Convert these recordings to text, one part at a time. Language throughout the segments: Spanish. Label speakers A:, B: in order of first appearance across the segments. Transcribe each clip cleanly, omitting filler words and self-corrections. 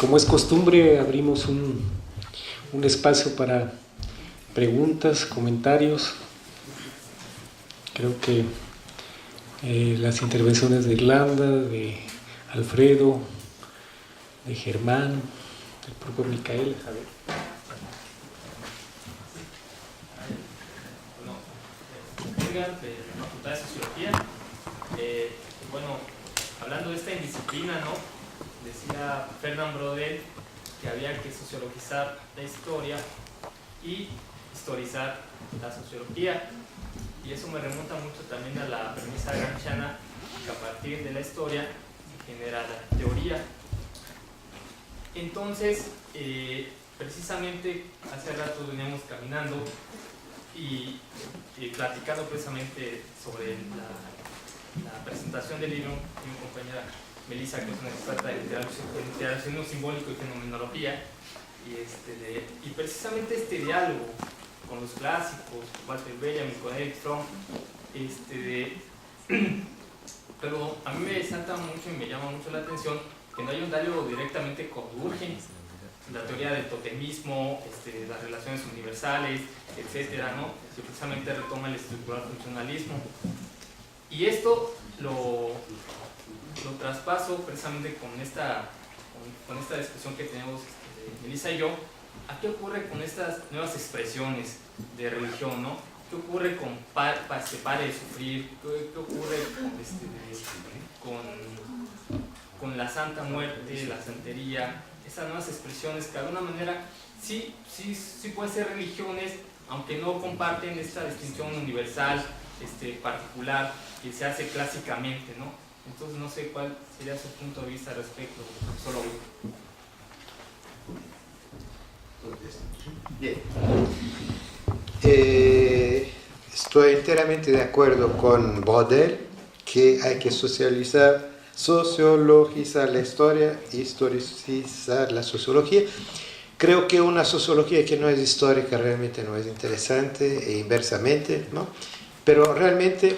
A: Como es costumbre, abrimos un espacio para preguntas, comentarios. Creo que las intervenciones de Irlanda, de Alfredo, de Germán, del propio Micael. A ver.
B: De la Facultad de Sociología. Bueno, hablando de esta indisciplina, ¿no? Decía Fernand Braudel que había que sociologizar la historia y historizar la sociología. Y eso me remonta mucho también a la premisa gramsciana, que a partir de la historia se genera la teoría. Entonces, precisamente hace rato veníamos caminando y platicando precisamente sobre la presentación del libro de mi compañera Melissa, que es una experta en interaccionismo simbólico y fenomenología, y precisamente este diálogo con los clásicos, Walter Benjamin, con Erich Fromm, pero a mí me salta mucho y me llama mucho la atención que no hay un diálogo directamente con Durkheim, la teoría del totemismo, las relaciones universales, etcétera, ¿no? Que precisamente retoma el estructural funcionalismo. Y esto lo traspaso precisamente con esta discusión que tenemos Melissa y yo. ¿A qué ocurre con estas nuevas expresiones de religión, ¿no? ¿Qué ocurre con pare de sufrir? ¿Qué ocurre con la Santa Muerte, la santería? Esas nuevas expresiones que de alguna manera sí pueden ser religiones, aunque no comparten esta distinción universal, particular, que se hace clásicamente, ¿no? Entonces no sé cuál sería su punto de vista al respecto, solo.
C: Bien. Estoy enteramente de acuerdo con Braudel que hay que sociologizar la historia, historicizar la sociología. Creo que una sociología que no es histórica realmente no es interesante, e inversamente, ¿no? Pero realmente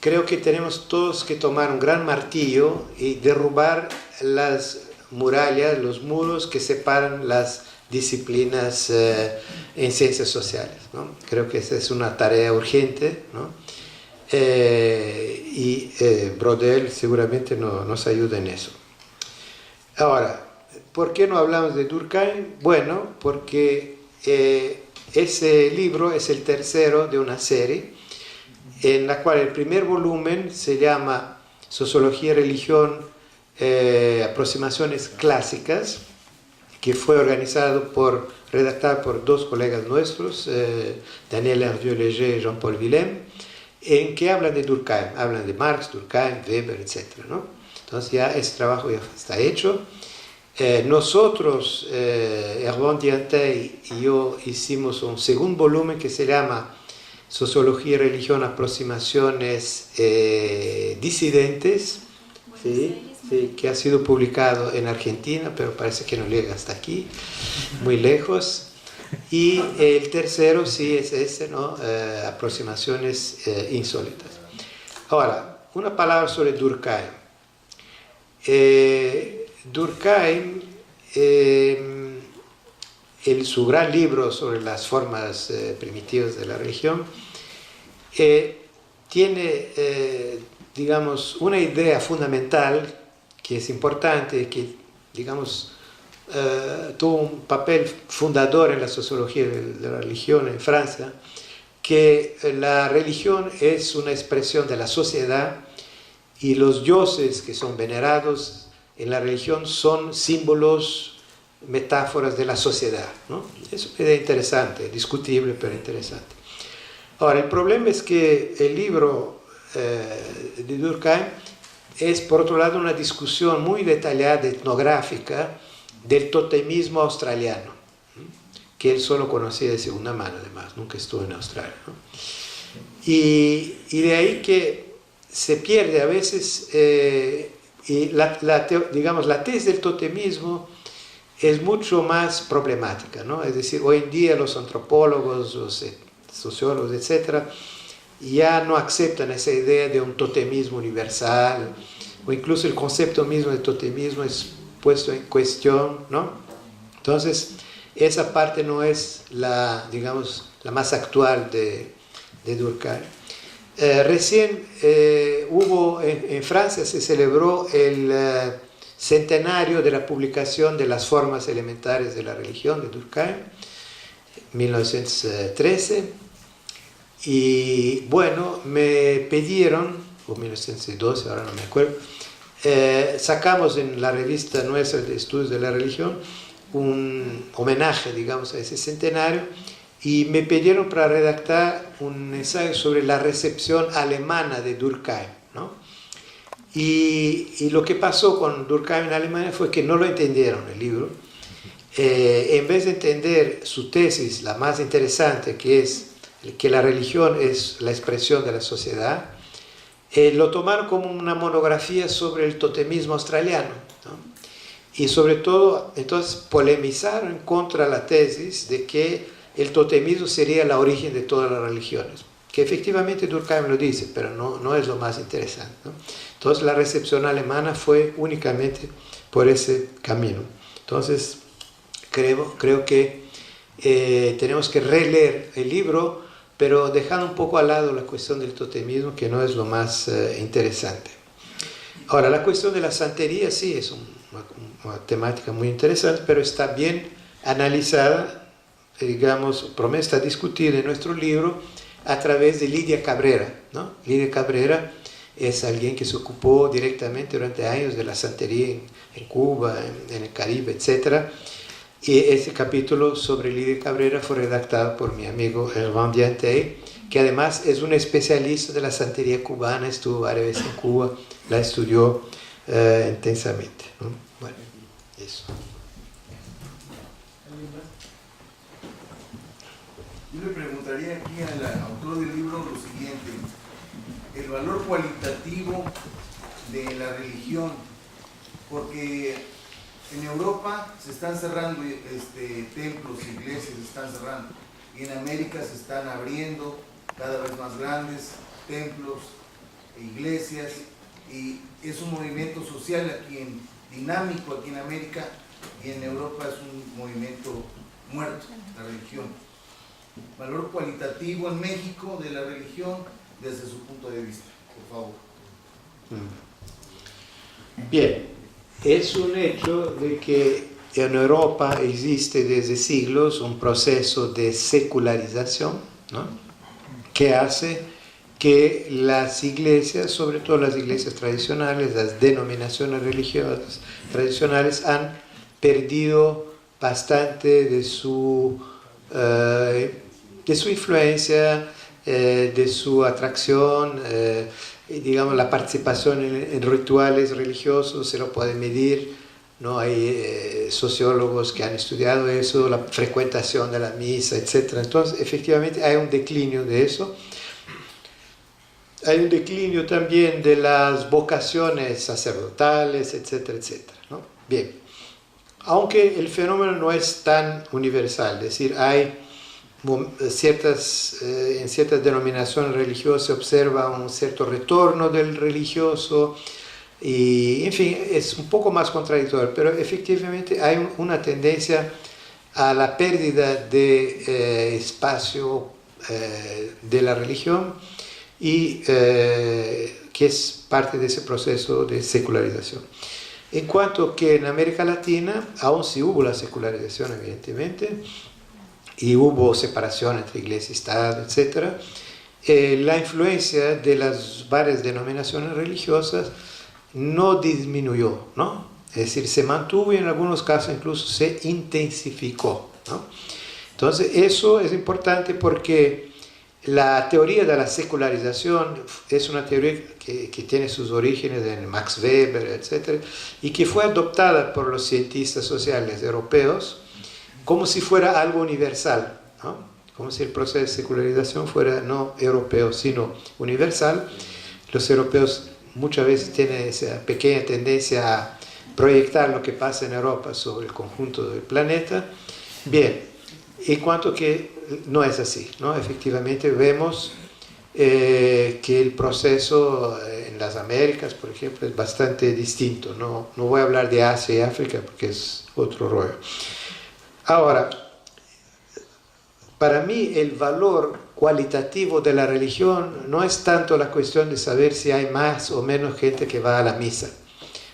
C: creo que tenemos todos que tomar un gran martillo y derrubar las murallas, los muros que separan las disciplinas en ciencias sociales, ¿no? Creo que esa es una tarea urgente, ¿no? Braudel seguramente nos ayuda en eso. Ahora, ¿por qué no hablamos de Durkheim? Bueno, porque ese libro es el tercero de una serie en la cual el primer volumen se llama Sociología y Religión, aproximaciones clásicas, que fue redactado por dos colegas nuestros, Daniel Hervieux-Léger y Jean-Paul Villem, en que hablan de Durkheim, hablan de Marx, Durkheim, Weber, etc., ¿no? Entonces ya ese trabajo ya está hecho. Nosotros, Hervé Diantey y yo, hicimos un segundo volumen que se llama Sociología y Religión, aproximaciones disidentes, ¿sí? Sí, que ha sido publicado en Argentina, pero parece que no llega hasta aquí, muy lejos. Y el tercero sí es ese, ¿no? Aproximaciones insólitas. Ahora, una palabra sobre Durkheim. Durkheim, su gran libro sobre las formas primitivas de la religión, tiene, digamos, una idea fundamental que es importante, que, digamos, tuvo un papel fundador en la sociología de la religión en Francia, que la religión es una expresión de la sociedad y los dioses que son venerados en la religión son símbolos, metáforas de la sociedad, ¿no? Es una idea interesante, discutible, pero interesante. Ahora, el problema es que el libro de Durkheim es, por otro lado, una discusión muy detallada, etnográfica, del totemismo australiano, que él solo conocía de segunda mano, además, nunca estuvo en Australia, ¿no? Y de ahí que se pierde a veces, digamos, la tesis del totemismo es mucho más problemática, ¿no? Es decir, hoy en día los antropólogos, los sociólogos, etcétera, ya no aceptan esa idea de un totemismo universal, o incluso el concepto mismo de totemismo es puesto en cuestión, ¿no? Entonces, esa parte no es la, digamos, la más actual de Durkheim. Recién hubo en Francia se celebró el centenario de la publicación de las formas elementales de la religión de Durkheim, 1913, y bueno, me pidieron, o 1912, ahora no me acuerdo, sacamos en la revista nuestra de estudios de la religión un homenaje, digamos, a ese centenario, y me pidieron para redactar un ensayo sobre la recepción alemana de Durkheim, ¿no? Y lo que pasó con Durkheim en Alemania fue que no lo entendieron el libro. En vez de entender su tesis, la más interesante, que es que la religión es la expresión de la sociedad, lo tomaron como una monografía sobre el totemismo australiano, ¿no? Y sobre todo, entonces polemizaron contra la tesis de que el totemismo sería la origen de todas las religiones, que efectivamente Durkheim lo dice, pero no es lo más interesante, ¿no? Entonces la recepción alemana fue únicamente por ese camino. Entonces creo que tenemos que releer el libro, pero dejando un poco al lado la cuestión del totemismo, que no es lo más interesante. Ahora, la cuestión de la santería sí es una temática muy interesante, pero está bien analizada, digamos, está discutida en nuestro libro a través de Lidia Cabrera, ¿no? Lidia Cabrera es alguien que se ocupó directamente durante años de la santería en Cuba, en el Caribe, etc. Y ese capítulo sobre Lidia Cabrera fue redactado por mi amigo Herman Diantey, que además es un especialista de la santería cubana, estuvo varias veces en Cuba, la estudió intensamente, ¿no? Bueno, eso.
D: Yo le preguntaría aquí al autor del libro lo siguiente: el valor cualitativo de la religión, porque en Europa se están cerrando templos, iglesias se están cerrando, y en América se están abriendo cada vez más grandes templos e iglesias, y es un movimiento social dinámico aquí en América, y en Europa es un movimiento muerto, la religión. Valor cualitativo en México de la religión desde su punto de vista, por favor.
C: Bien, es un hecho de que en Europa existe desde siglos un proceso de secularización, ¿no? Que hace que las iglesias, sobre todo las iglesias tradicionales, las denominaciones religiosas tradicionales, han perdido bastante de su influencia, de su atracción, digamos, la participación en rituales religiosos se lo puede medir, ¿no? Hay sociólogos que han estudiado eso, la frecuentación de la misa, etc. Entonces, efectivamente, hay un declinio de eso. Hay un declinio también de las vocaciones sacerdotales, etcétera, etcétera, ¿no? Bien, aunque el fenómeno no es tan universal, es decir, hay en ciertas denominaciones religiosas se observa un cierto retorno del religioso, y en fin, es un poco más contradictorio, pero efectivamente hay una tendencia a la pérdida de espacio de la religión, y que es parte de ese proceso de secularización. En cuanto que en América Latina, aún sí hubo la secularización, evidentemente, y hubo separación entre iglesia y Estado, etc., la influencia de las varias denominaciones religiosas no disminuyó, ¿no? Es decir, se mantuvo y en algunos casos incluso se intensificó, ¿no? Entonces, eso es importante porque la teoría de la secularización es una teoría que tiene sus orígenes en Max Weber, etc., y que fue adoptada por los cientistas sociales europeos como si fuera algo universal, ¿no? Como si el proceso de secularización fuera no europeo, sino universal. Los europeos muchas veces tienen esa pequeña tendencia a proyectar lo que pasa en Europa sobre el conjunto del planeta. Bien, en cuanto que no es así, ¿no? Efectivamente vemos que el proceso en las Américas, por ejemplo, es bastante distinto. No voy a hablar de Asia y África porque es otro rollo. Ahora, para mí el valor cualitativo de la religión no es tanto la cuestión de saber si hay más o menos gente que va a la misa,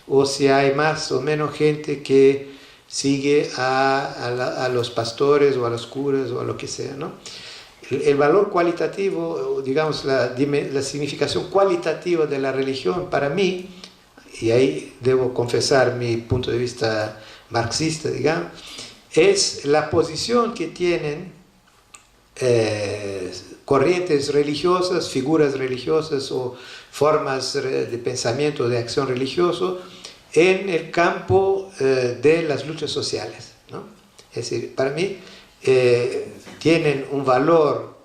C: o si hay más o menos gente que sigue a los pastores o a los curas o a lo que sea, ¿no? El valor cualitativo, digamos, la significación cualitativa de la religión para mí, y ahí debo confesar mi punto de vista marxista, digamos, es la posición que tienen corrientes religiosas, figuras religiosas o formas de pensamiento, de acción religioso en el campo de las luchas sociales, ¿no? Es decir, para mí tienen un valor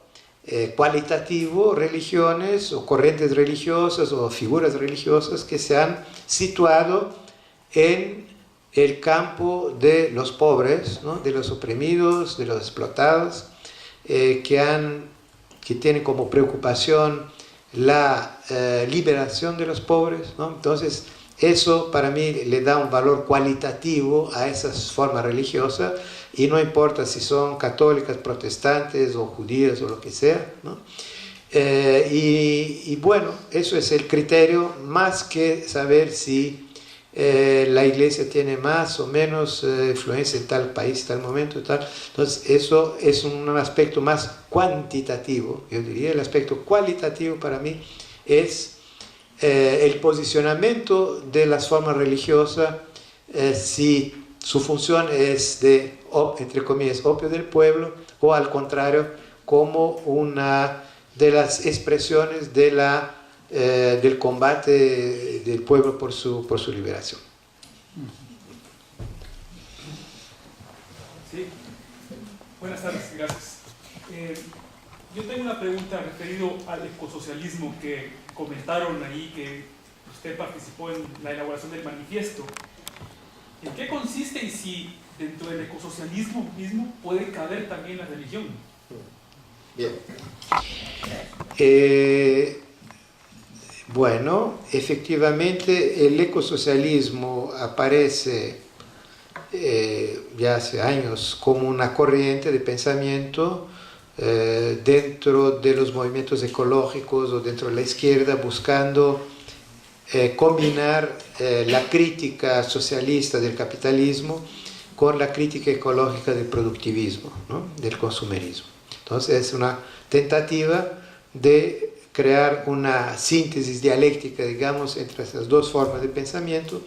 C: cualitativo religiones o corrientes religiosas o figuras religiosas que se han situado en el campo de los pobres, ¿no? De los oprimidos, de los explotados, que tienen como preocupación la liberación de los pobres, ¿no? Entonces, eso para mí le da un valor cualitativo a esas formas religiosas, y no importa si son católicas, protestantes o judías o lo que sea, ¿no? Y bueno, eso es el criterio, más que saber si la iglesia tiene más o menos influencia en tal país, tal momento, tal. Entonces, eso es un aspecto más cuantitativo. Yo diría, el aspecto cualitativo para mí es el posicionamiento de las formas religiosas, si su función es de, entre comillas, opio del pueblo, o al contrario, como una de las expresiones de del combate del pueblo por su liberación.
E: Sí. Buenas tardes, gracias. Yo tengo una pregunta referido al ecosocialismo que comentaron ahí, que usted participó en la elaboración del manifiesto. ¿En qué consiste y si dentro del ecosocialismo mismo puede caber también la religión?
C: Bien. Bueno, efectivamente el ecosocialismo aparece ya hace años como una corriente de pensamiento dentro de los movimientos ecológicos o dentro de la izquierda, buscando combinar la crítica socialista del capitalismo con la crítica ecológica del productivismo, ¿no? Del consumerismo. Entonces es una tentativa de crear una síntesis dialéctica, digamos, entre esas dos formas de pensamiento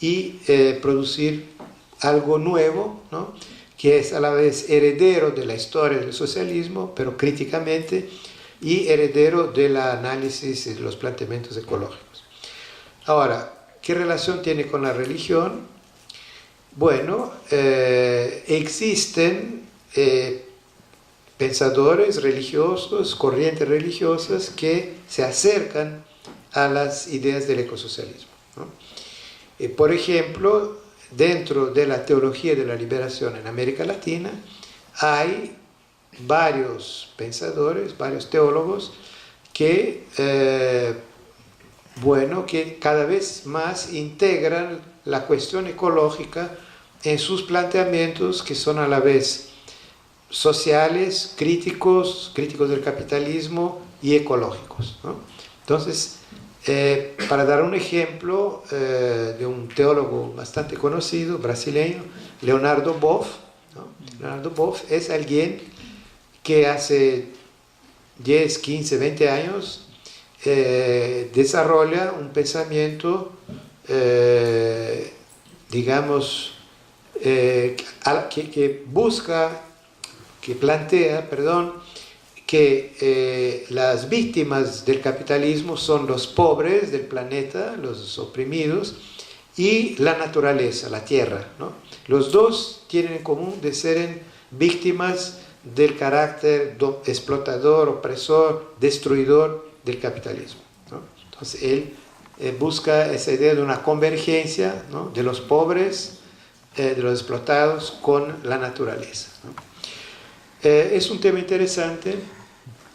C: y producir algo nuevo, ¿no? Que es a la vez heredero de la historia del socialismo, pero críticamente, y heredero del análisis y de los planteamientos ecológicos. Ahora, ¿qué relación tiene con la religión? Bueno, existen pensadores religiosos, corrientes religiosas que se acercan a las ideas del ecosocialismo, ¿no? Por ejemplo, dentro de la teología de la liberación en América Latina hay varios pensadores, varios teólogos que, que cada vez más integran la cuestión ecológica en sus planteamientos, que son a la vez sociales, críticos del capitalismo y ecológicos, ¿no? Entonces, para dar un ejemplo de un teólogo bastante conocido, brasileño, Leonardo Boff, ¿no? Leonardo Boff es alguien que hace 10, 15, 20 años desarrolla un pensamiento, digamos, que plantea, que las víctimas del capitalismo son los pobres del planeta, los oprimidos, y la naturaleza, la tierra, ¿no? Los dos tienen en común de ser víctimas del carácter explotador, opresor, destruidor del capitalismo, ¿no? Entonces él busca esa idea de una convergencia, ¿no? De los pobres, de los explotados con la naturaleza, ¿no? Es un tema interesante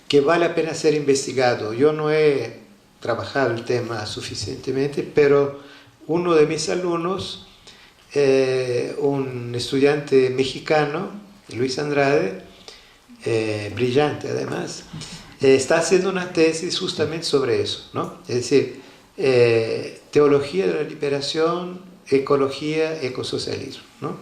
C: que vale la pena ser investigado. Yo no he trabajado el tema suficientemente, pero uno de mis alumnos, un estudiante mexicano, Luis Andrade, brillante además, está haciendo una tesis justamente sobre eso, ¿no? Es decir, teología de la liberación, ecología, ecosocialismo, ¿no?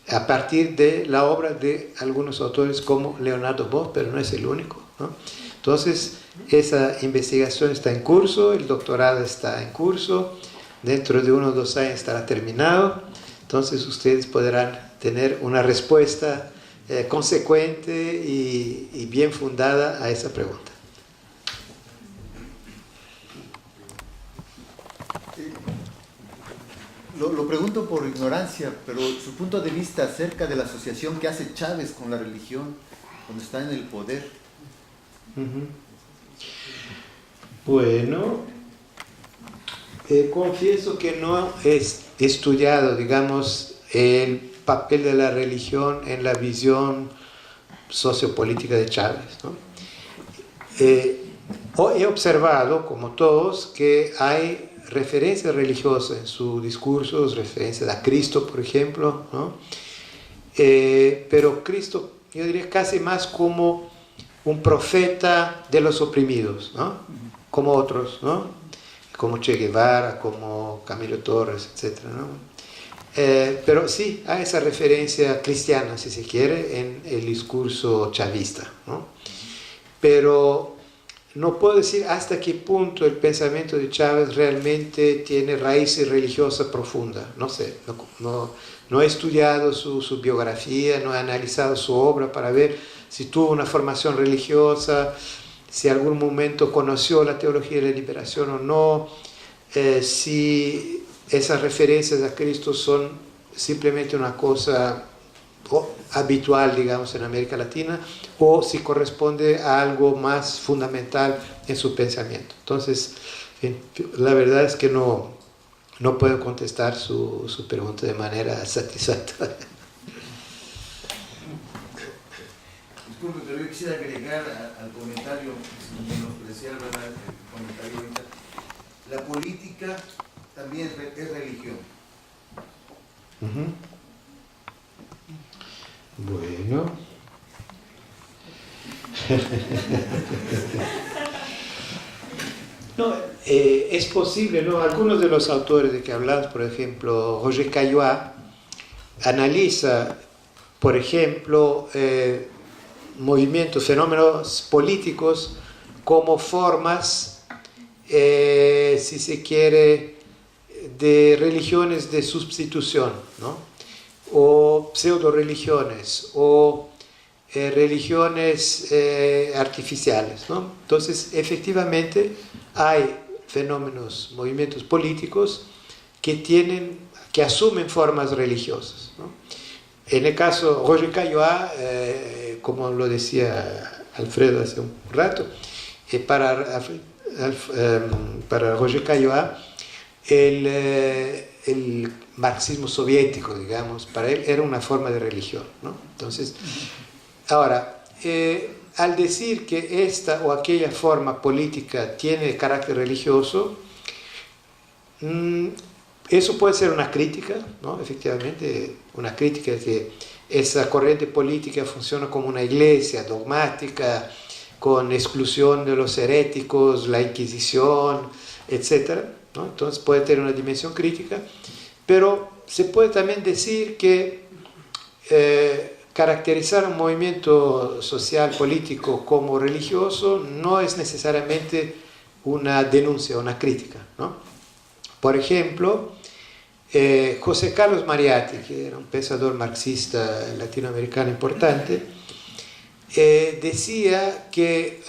C: A partir de la obra de algunos autores como Leonardo Bosch, pero no es el único, ¿no? Entonces, esa investigación está en curso, el doctorado está en curso, dentro de 1 o 2 años estará terminado, entonces ustedes podrán tener una respuesta consecuente y bien fundada a esa pregunta.
F: Lo pregunto por ignorancia, pero su punto de vista acerca de la asociación que hace Chávez con la religión cuando está en el poder.
C: Bueno, confieso que no he estudiado, digamos, el papel de la religión en la visión sociopolítica de Chávez, ¿no? He observado, como todos, que hay referencias religiosas en sus discursos, referencias a Cristo, por ejemplo, ¿no? Pero Cristo, yo diría casi más como un profeta de los oprimidos, ¿no? Como otros, ¿no? Como Che Guevara, como Camilo Torres, etc., ¿no? Pero sí, hay esa referencia cristiana, si se quiere, en el discurso chavista, ¿no? Pero no puedo decir hasta qué punto el pensamiento de Chávez realmente tiene raíces religiosas profundas. No sé, no he estudiado su biografía, no he analizado su obra para ver si tuvo una formación religiosa, si en algún momento conoció la teología de la liberación o no, si esas referencias a Cristo son simplemente una cosa habitual, digamos, en América Latina, o si corresponde a algo más fundamental en su pensamiento. Entonces, la verdad es que no puedo contestar su pregunta de manera satisfactoria.
D: Disculpe, pero yo quisiera agregar al comentario, sin menospreciar, ¿verdad?, el comentario ahorita. La política también es religión.
C: Bueno. No, es posible, ¿no? Algunos de los autores de que hablamos, por ejemplo, Roger Caillois, analiza, por ejemplo, movimientos, fenómenos políticos como formas, si se quiere, de religiones de sustitución, ¿no? O pseudo-religiones, o religiones artificiales, ¿no? Entonces, efectivamente, hay fenómenos, movimientos políticos que asumen formas religiosas, ¿no? En el caso, Roger Caillois, como lo decía Alfredo hace un rato, para Roger Caillois, el marxismo soviético, digamos, para él era una forma de religión, ¿no? Entonces, ahora, al decir que esta o aquella forma política tiene carácter religioso, eso puede ser una crítica, ¿no? Efectivamente, una crítica de que esa corriente política funciona como una iglesia dogmática, con exclusión de los heréticos, la Inquisición, etc., ¿no? Entonces puede tener una dimensión crítica, pero se puede también decir que caracterizar un movimiento social político como religioso no es necesariamente una denuncia, una crítica, ¿no? Por ejemplo, José Carlos Mariatti, que era un pensador marxista latinoamericano importante, decía que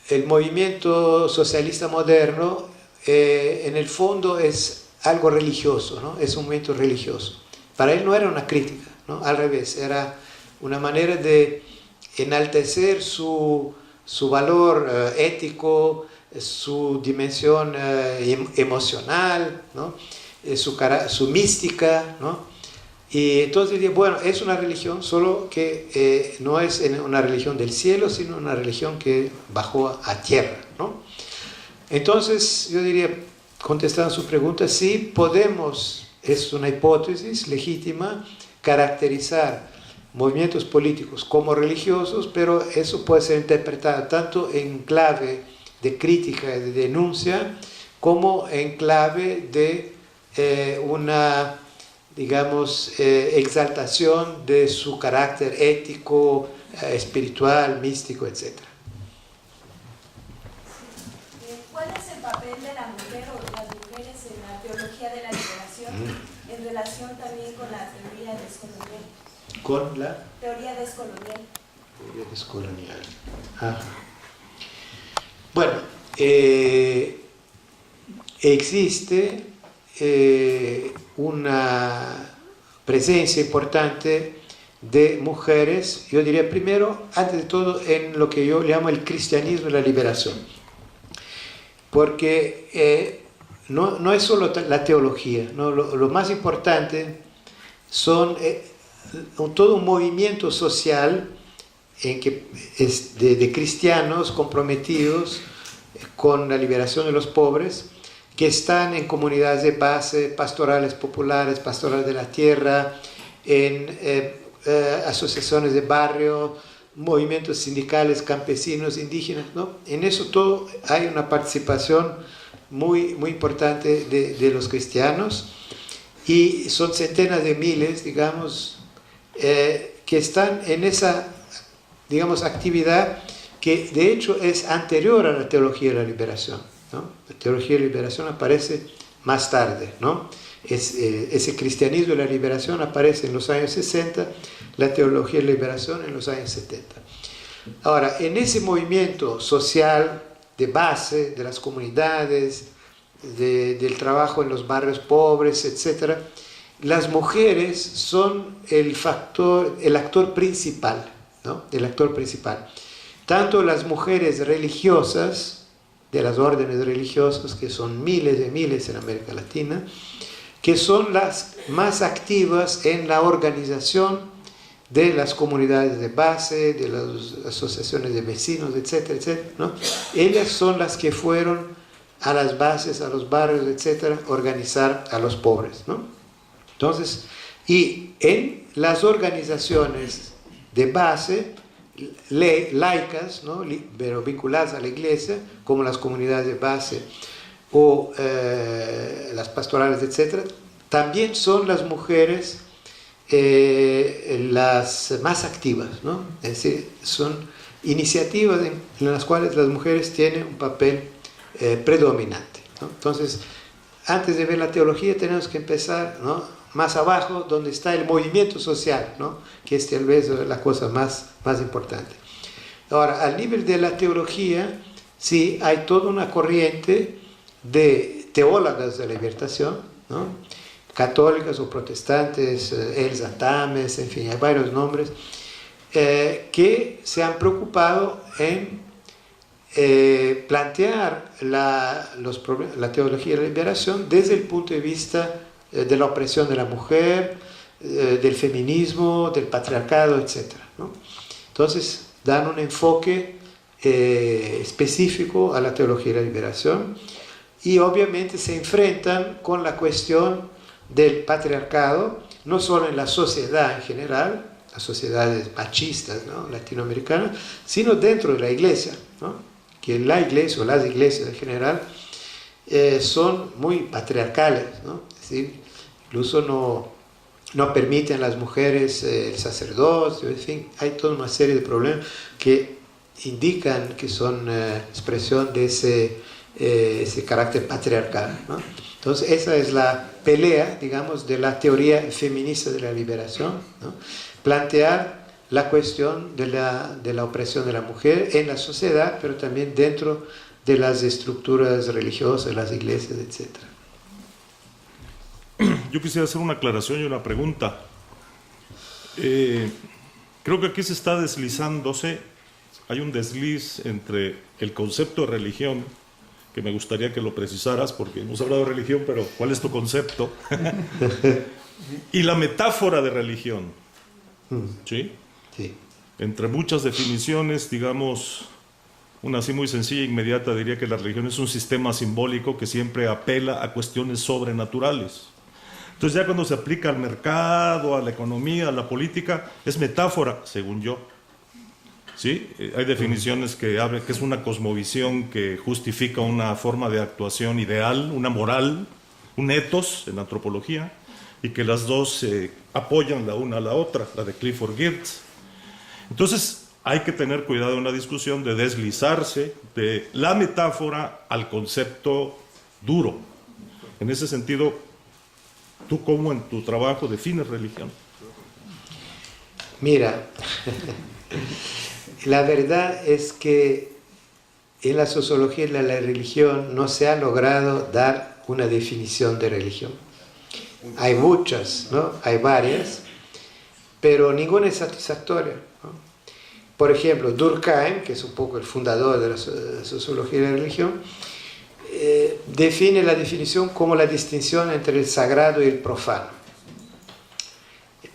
C: el movimiento socialista moderno en el fondo es algo religioso, ¿no? Es un movimiento religioso. Para él no era una crítica, ¿no? Al revés, era una manera de enaltecer su valor ético, su dimensión emocional, ¿no? Su mística, ¿no? Y entonces diría, bueno, es una religión, solo que no es una religión del cielo, sino una religión que bajó a tierra, ¿no? Entonces yo diría, contestando a su pregunta, sí podemos, es una hipótesis legítima, caracterizar movimientos políticos como religiosos, pero eso puede ser interpretado tanto en clave de crítica y de denuncia, como en clave de una, digamos, exaltación de su carácter ético, espiritual, místico, etc.
G: ¿Cuál es el papel de la mujer o de las mujeres en la teología de la liberación en relación también con la teoría descolonial?
C: Con la
G: teoría descolonial.
C: Teoría descolonial. Ajá. Bueno, existe una presencia importante de mujeres, yo diría primero, antes de todo, en lo que yo llamo el cristianismo y la liberación. Porque no es solo la teología, ¿no? Lo más importante son todo un movimiento social en que es de cristianos comprometidos con la liberación de los pobres, que están en comunidades de base, pastorales populares, pastorales de la tierra, en asociaciones de barrio, movimientos sindicales, campesinos, indígenas, ¿no? En eso todo hay una participación muy importante de los cristianos, y son centenas de miles, digamos, que están en esa, digamos, actividad que de hecho es anterior a la teología de la liberación, ¿no? La teología de la liberación aparece más tarde, ¿no? Ese cristianismo de la liberación aparece en los años 60, la teología de la liberación en los años 70. Ahora, en ese movimiento social de base, de las comunidades, del trabajo en los barrios pobres, etc., las mujeres son el actor principal, ¿no? El actor principal. Tanto las mujeres religiosas, de las órdenes religiosas, que son miles de miles en América Latina, que son las más activas en la organización de las comunidades de base, de las asociaciones de vecinos, etcétera, etcétera, ¿no? Ellas son las que fueron a las bases, a los barrios, etcétera, organizar a los pobres, ¿no? Entonces, y en las organizaciones de base, laicas, ¿no? Pero vinculadas a la iglesia, como las comunidades de base o las pastorales, etc., también son las mujeres las más activas, ¿no? Es decir, son iniciativas en las cuales las mujeres tienen un papel predominante, ¿no? Entonces, antes de ver la teología tenemos que empezar, ¿no?, más abajo, donde está el movimiento social, ¿no?, que es tal vez la cosa más importante. Ahora, al nivel de la teología, sí, hay toda una corriente de teólogas de la liberación, ¿no?, católicas o protestantes, Elsa Tames, en fin, hay varios nombres, que se han preocupado en plantear la teología de la liberación desde el punto de vista de la opresión de la mujer, del feminismo, del patriarcado, etc., ¿no? Entonces dan un enfoque específico a la teología de la liberación, y obviamente se enfrentan con la cuestión del patriarcado, no solo en la sociedad en general, las sociedades machistas, ¿no?, latinoamericanas, sino dentro de la iglesia, ¿no?, que la iglesia o las iglesias en general son muy patriarcales, ¿no? Es decir, incluso no permiten a las mujeres el sacerdocio, en fin, hay toda una serie de problemas que indican que son expresión de ese carácter patriarcal, ¿no? Entonces esa es la pelea, digamos, de la teoría feminista de la liberación, ¿no? Plantear la cuestión de la opresión de la mujer en la sociedad, pero también dentro de las estructuras religiosas, las iglesias, etc.
H: Yo quisiera hacer una aclaración y una pregunta. Creo que aquí se está deslizándose, hay un desliz entre el concepto de religión, que me gustaría que lo precisaras, porque hemos hablado de religión, pero ¿cuál es tu concepto? y la metáfora de religión. ¿Sí?
C: Sí.
H: Entre muchas definiciones, digamos, una así muy sencilla e inmediata diría que la religión es un sistema simbólico que siempre apela a cuestiones sobrenaturales. Entonces ya cuando se aplica al mercado, a la economía, a la política, es metáfora, según yo. ¿Sí? Hay definiciones que hablan que es una cosmovisión que justifica una forma de actuación ideal, una moral, un ethos en antropología, y que las dos apoyan la una a la otra, la de Clifford Geertz. Entonces hay que tener cuidado en la discusión de deslizarse de la metáfora al concepto duro. En ese sentido, ¿tú cómo en tu trabajo defines religión?
C: Mira, la verdad es que en la sociología de la religión no se ha logrado dar una definición de religión. Hay muchas, ¿no? Hay varias, pero ninguna es satisfactoria, ¿no? Por ejemplo, Durkheim, que es un poco el fundador de la sociología de la religión, define la definición como la distinción entre el sagrado y el profano.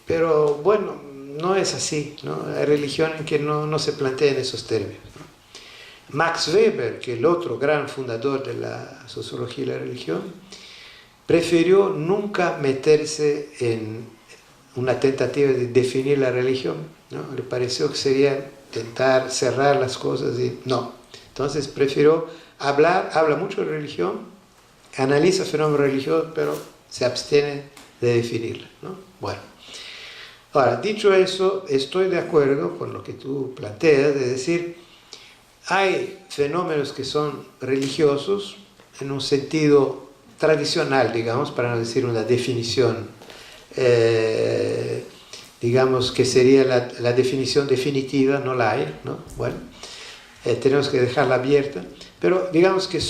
C: Pero bueno, no es así, ¿no? Hay religiones que no se plantean esos términos, ¿no? Max Weber, que es el otro gran fundador de la sociología de la religión, prefirió nunca meterse en una tentativa de definir la religión, ¿no? Le pareció que sería intentar cerrar las cosas y no. Entonces prefirió habla mucho de religión, analiza fenómenos religiosos, pero se abstiene de definirla, ¿no? Bueno, ahora, dicho eso, estoy de acuerdo con lo que tú planteas, de decir, hay fenómenos que son religiosos en un sentido tradicional, digamos, para no decir una definición, digamos que sería la definición definitiva, no la hay, ¿no? Bueno, tenemos que dejarla abierta, pero digamos que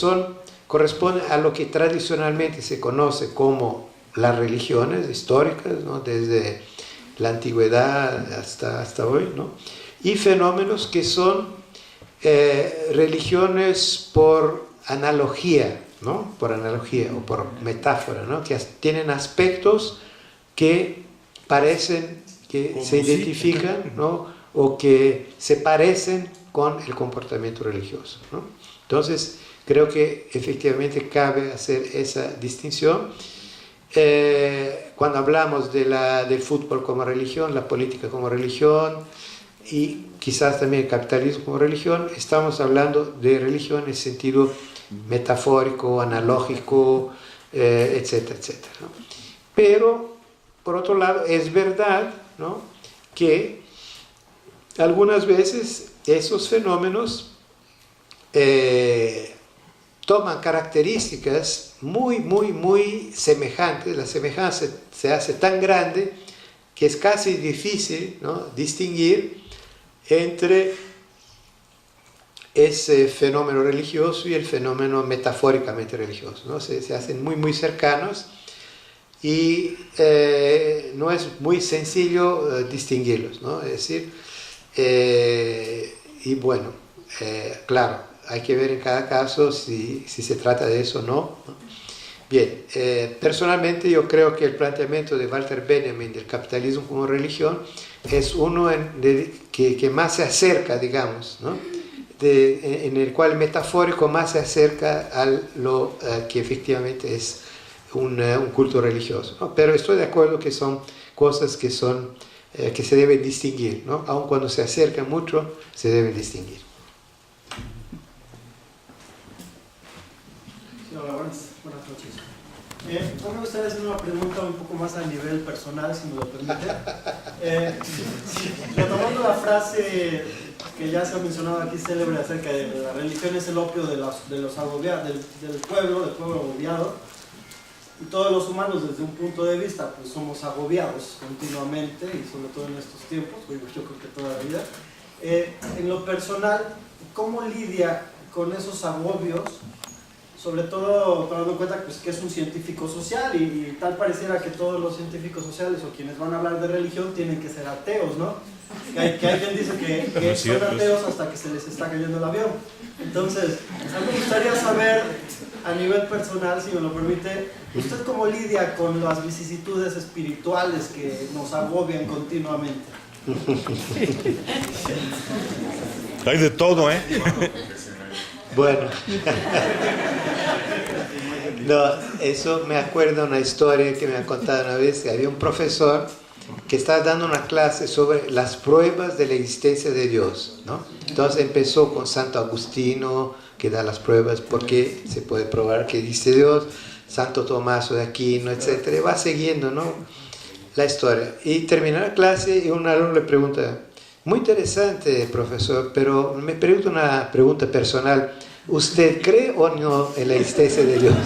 C: corresponden a lo que tradicionalmente se conoce como las religiones históricas, ¿no? Desde la antigüedad hasta hoy, ¿no? Y fenómenos que son religiones por analogía, ¿no? Por analogía o por metáfora, ¿no? Que tienen aspectos que parecen que se identifican, ¿no? O que se parecen con el comportamiento religioso, ¿no? Entonces, creo que efectivamente cabe hacer esa distinción. Cuando hablamos del fútbol como religión, la política como religión y quizás también el capitalismo como religión, estamos hablando de religión en sentido metafórico, analógico, etcétera, etcétera, ¿no? Pero, por otro lado, es verdad, ¿no? Que algunas veces esos fenómenos toman características muy semejantes. La semejanza se hace tan grande que es casi difícil, ¿no? Distinguir entre ese fenómeno religioso y el fenómeno metafóricamente religioso, ¿no? Se hacen muy cercanos y no es muy sencillo distinguirlos, ¿no? Es decir, y bueno, claro, hay que ver en cada caso si se trata de eso o no. Bien, personalmente yo creo que el planteamiento de Walter Benjamin del capitalismo como religión es uno que más se acerca, digamos, ¿no? En el cual el metafórico más se acerca a lo que efectivamente es un culto religioso, ¿no? Pero estoy de acuerdo que son cosas que se deben distinguir, ¿no? Aun cuando se acercan mucho, se deben distinguir.
I: Sí, hola, buenas noches. Me gustaría hacer una pregunta un poco más a nivel personal, si me lo permite. Retomando la frase que ya se ha mencionado aquí, célebre, acerca de la religión es el opio de los agobiados, del pueblo agobiado, y todos los humanos desde un punto de vista pues somos agobiados continuamente, y sobre todo en estos tiempos, yo creo que toda la vida. En lo personal, ¿cómo lidia con esos agobios? Sobre todo tomando en cuenta pues, que es un científico social y tal pareciera que todos los científicos sociales o quienes van a hablar de religión tienen que ser ateos, ¿no? Que hay quien dice que son ateos hasta que se les está cayendo el avión. Entonces, a mí me gustaría saber a nivel personal, si me lo permite, ¿usted cómo lidia con las vicisitudes espirituales que nos agobian continuamente?
H: Hay de todo, ¿eh?
C: Bueno, no, eso me acuerda una historia que me han contado una vez, que había un profesor que estaba dando una clase sobre las pruebas de la existencia de Dios, ¿no? Entonces empezó con Santo Agustino, que da las pruebas porque se puede probar que existe Dios, Santo Tomaso de Aquino, etc. Va siguiendo, ¿no?, la historia. Y termina la clase y un alumno le pregunta: muy interesante, profesor, pero me pregunto una pregunta personal. ¿Usted cree o no en la existencia de Dios?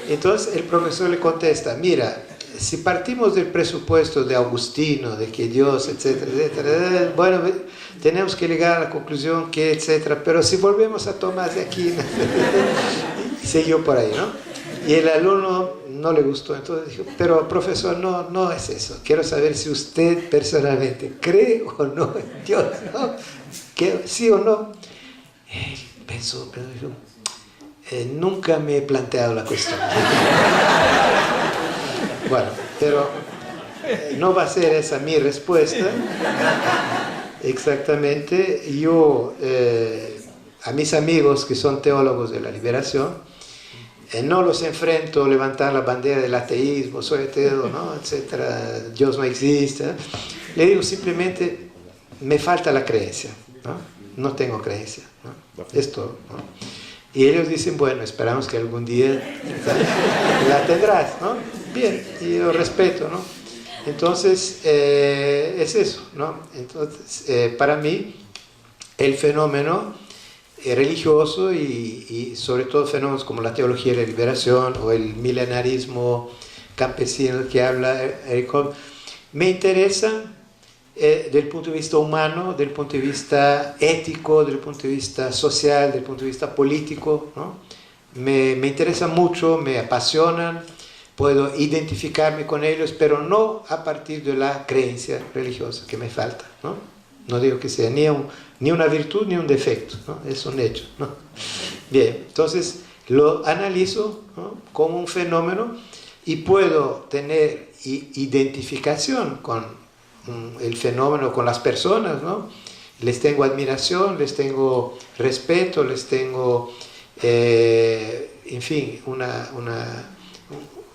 C: Entonces el profesor le contesta: mira, si partimos del presupuesto de Agustino, de que Dios, etcétera, etcétera, bueno, tenemos que llegar a la conclusión que, etcétera, pero si volvemos a Tomás de Aquino, siguió por ahí, ¿no? Y el alumno no le gustó, entonces dijo: pero profesor, no es eso, quiero saber si usted personalmente cree o no en Dios, ¿no? ¿Sí o no? Él pensó, pero dijo: nunca me he planteado la cuestión. Bueno, pero no va a ser esa mi respuesta. Exactamente. Yo, a mis amigos que son teólogos de la liberación, no los enfrento a levantar la bandera del ateísmo, soy ateo, ¿no?, etcétera, Dios no existe. Le digo simplemente: me falta la creencia, no tengo creencia, ¿no? Esto, ¿no? Y ellos dicen: bueno, esperamos que algún día la tendrás, ¿no? Bien, y lo respeto, ¿no? Entonces, es eso, ¿no? Entonces, para mí, el fenómeno religioso y sobre todo fenómenos como la teología de la liberación o el milenarismo campesino que habla Eric Hobsbawm, me interesan desde el punto de vista humano, desde el punto de vista ético, desde el punto de vista social, desde el punto de vista político, ¿no? Me interesan mucho, me apasionan, puedo identificarme con ellos, pero no a partir de la creencia religiosa que me falta, ¿no? No digo que sea ni una virtud ni un defecto, ¿no? Es un hecho, ¿no? Bien, entonces lo analizo, ¿no?, como un fenómeno y puedo tener identificación con el fenómeno, con las personas, ¿no? Les tengo admiración, les tengo respeto, les tengo, en fin,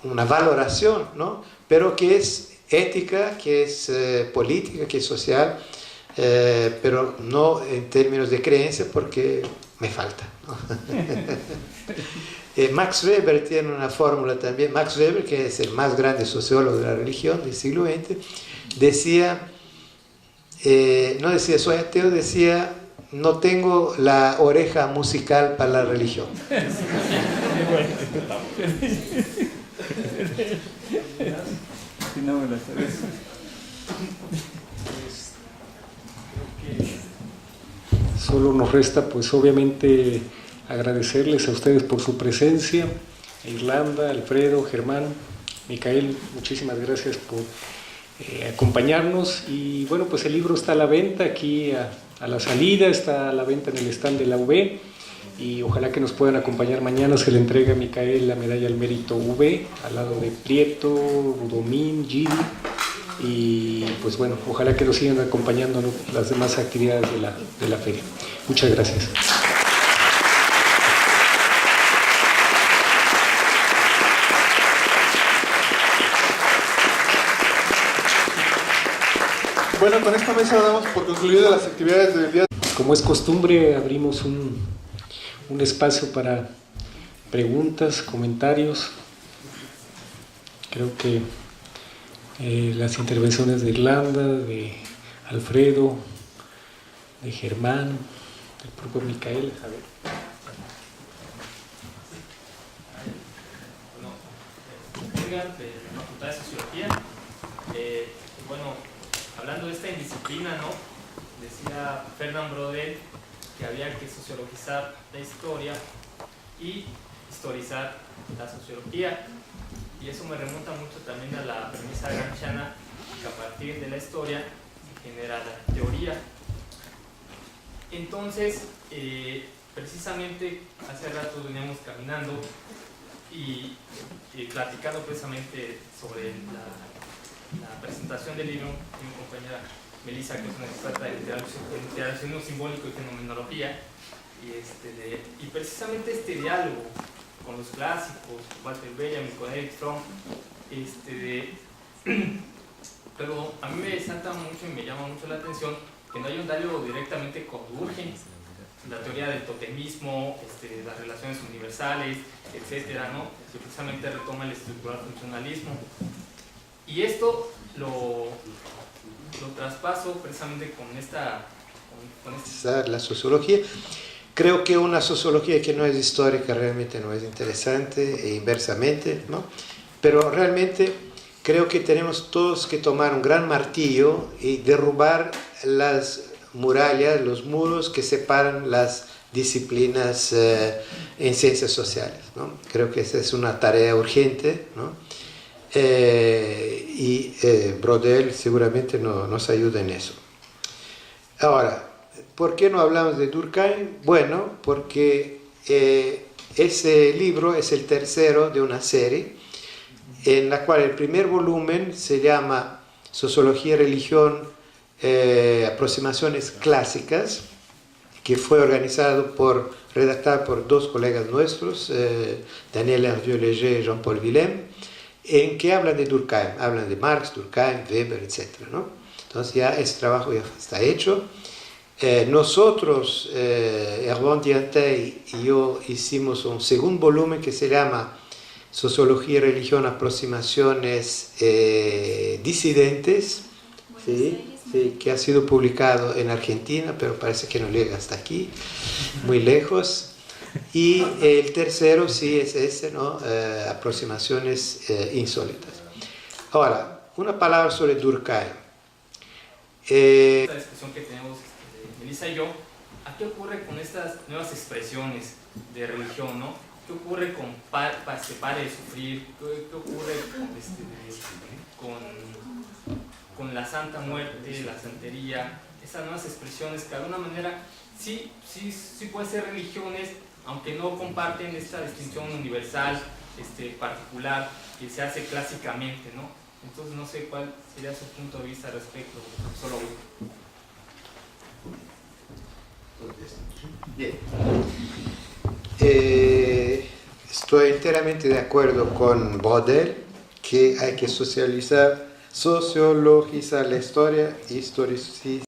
C: una valoración, ¿no?, pero que es ética, que es política, que es social, pero no en términos de creencia, porque me falta, ¿no? Max Weber tiene una fórmula también. Max Weber, que es el más grande sociólogo de la religión del siglo XX, decía, no decía soy ateo, decía: no tengo la oreja musical para la religión.
A: Solo nos resta, pues obviamente, agradecerles a ustedes por su presencia, a Irlanda, Alfredo, Germán, Micael, muchísimas gracias por acompañarnos. Y bueno, pues el libro está a la venta aquí a la salida, está a la venta en el stand de la UB, y ojalá que nos puedan acompañar mañana. Se le entrega a Micael la medalla al mérito UB, al lado de Prieto, Rudomín, Gidi, y pues bueno, ojalá que nos sigan acompañando en las demás actividades de la feria. Muchas gracias.
J: Bueno, con esta mesa damos por concluidas las actividades del día.
A: Como es costumbre, abrimos un espacio para preguntas, comentarios. Creo que las intervenciones de Irlanda, de Alfredo, de Germán, del propio Micael, a ver.
B: De la Facultad de Sociología, bueno, hablando de esta indisciplina, ¿no?, decía Fernand Braudel que había que sociologizar la historia y historizar la sociología, y eso me remonta mucho también a la premisa gramsciana, que a partir de la historia se genera la teoría. Entonces, precisamente hace rato veníamos caminando y platicando precisamente sobre la presentación del libro de mi compañera Melissa, que es una experta en interaccionismo simbólico y fenomenología, y precisamente este diálogo con los clásicos, Walter Benjamin, con Erich Fromm, pero a mí me salta mucho y me llama mucho la atención que no hay un diálogo directamente con Durkheim, la teoría del totemismo, las relaciones universales, etcétera, ¿no? Que precisamente retoma el estructural funcionalismo. Y esto lo traspaso precisamente con esta...
C: La sociología. Creo que una sociología que no es histórica realmente no es interesante e inversamente, ¿no? Pero realmente creo que tenemos todos que tomar un gran martillo y derrubar las murallas, los muros que separan las disciplinas en ciencias sociales, ¿no? Creo que esa es una tarea urgente, ¿no? Brodel seguramente nos ayuda en eso. Ahora, ¿por qué no hablamos de Durkheim? Bueno, porque ese libro es el tercero de una serie en la cual el primer volumen se llama Sociología y Religión, aproximaciones clásicas, que fue redactado por dos colegas nuestros, Daniel Hervieux-Léger y Jean-Paul Villem, en que hablan de Durkheim, hablan de Marx, Durkheim, Weber, etc., ¿no? Entonces ya ese trabajo ya está hecho. Nosotros, Hervé Diantey y yo, hicimos un segundo volumen que se llama Sociología y Religión, aproximaciones disidentes, ¿sí? Sí, que ha sido publicado en Argentina, pero parece que no llega hasta aquí, muy lejos. Y el tercero sí es ese, ¿no? Aproximaciones insólitas. Ahora, una palabra sobre Durkheim.
B: Esta discusión que tenemos Melissa y yo, ¿a qué ocurre con estas nuevas expresiones de religión, ¿no? ¿Qué ocurre con pare de sufrir? ¿Qué ocurre con la santa muerte, la santería? Esas nuevas expresiones que de alguna manera sí pueden ser religiones, aunque no comparten esta distinción universal, particular, que se hace clásicamente, ¿no? Entonces no sé cuál sería su punto de vista al respecto, solo
C: Bien. Estoy enteramente de acuerdo con Brodel que hay que sociologizar la historia, historicizar